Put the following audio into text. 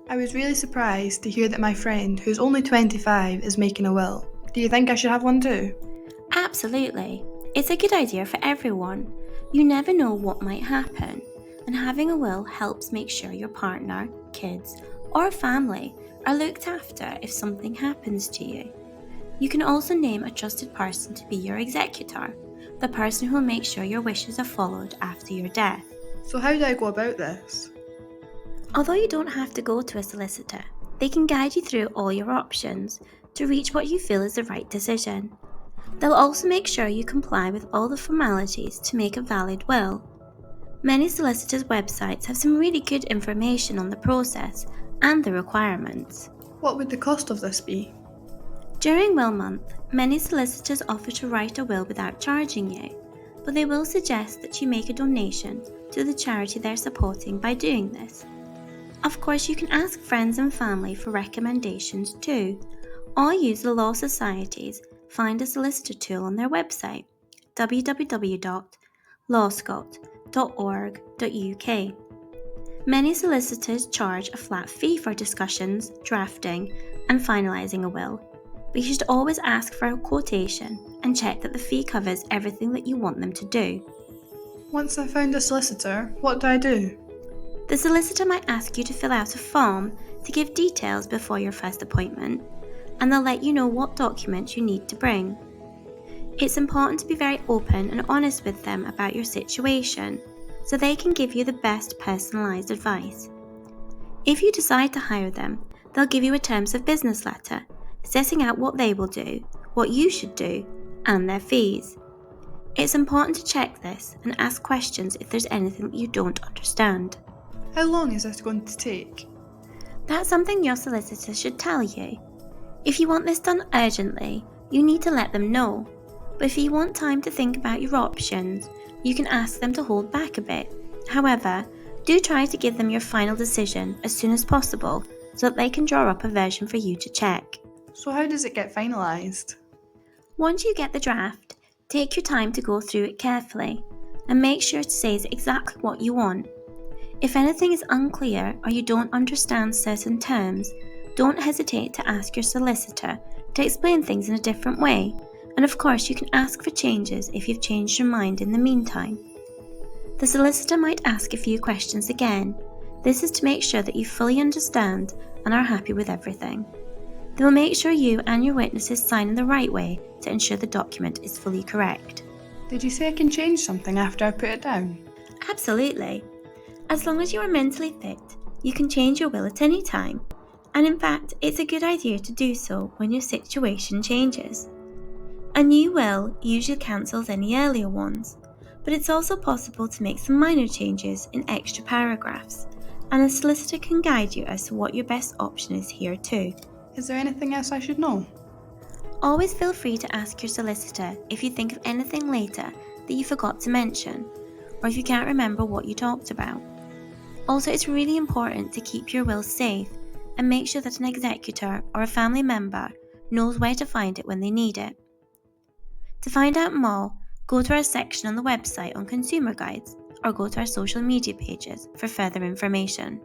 I was really surprised to hear that my friend, who's only 25, is making a will. Do you think I should have one too? Absolutely. It's a good idea for everyone. You never know what might happen, and having a will helps make sure your partner, kids, or family are looked after if something happens to you. You can also name a trusted person to be your executor, the person who will make sure your wishes are followed after your death. So how do I go about this? Although you don't have to go to a solicitor, they can guide you through all your options to reach what you feel is the right decision. They'll also make sure you comply with all the formalities to make a valid will. Many solicitors' websites have some really good information on the process and the requirements. What would the cost of this be? During Will Month, many solicitors offer to write a will without charging you, but they will suggest that you make a donation to the charity they're supporting by doing this. Of course, you can ask friends and family for recommendations too, or use the Law Society's Find a Solicitor tool on their website, www.lawscot.org.uk. Many solicitors charge a flat fee for discussions, drafting, and finalising a will, but you should always ask for a quotation and check that the fee covers everything that you want them to do. Once I've found a solicitor, what do I do? The solicitor might ask you to fill out a form to give details before your first appointment, and they'll let you know what documents you need to bring. It's important to be very open and honest with them about your situation, so they can give you the best personalised advice. If you decide to hire them, they'll give you a terms of business letter, setting out what they will do, what you should do, and their fees. It's important to check this and ask questions if there's anything that you don't understand. How long is this going to take? That's something your solicitor should tell you. If you want this done urgently, you need to let them know. But if you want time to think about your options, you can ask them to hold back a bit. However, do try to give them your final decision as soon as possible so that they can draw up a version for you to check. So how does it get finalised? Once you get the draft, take your time to go through it carefully and make sure it says exactly what you want. If anything is unclear or you don't understand certain terms, don't hesitate to ask your solicitor to explain things in a different way, and of course you can ask for changes if you've changed your mind in the meantime. The solicitor might ask a few questions again. This is to make sure that you fully understand and are happy with everything. They will make sure you and your witnesses sign in the right way to ensure the document is fully correct. Did you say I can change something after I put it down? Absolutely. As long as you are mentally fit, you can change your will at any time. And in fact, it's a good idea to do so when your situation changes. A new will usually cancels any earlier ones, but it's also possible to make some minor changes in extra paragraphs, and a solicitor can guide you as to what your best option is here too. Is there anything else I should know? Always feel free to ask your solicitor if you think of anything later that you forgot to mention, or if you can't remember what you talked about. Also, it's really important to keep your will safe and make sure that an executor or a family member knows where to find it when they need it. To find out more, go to our section on the website on consumer guides or go to our social media pages for further information.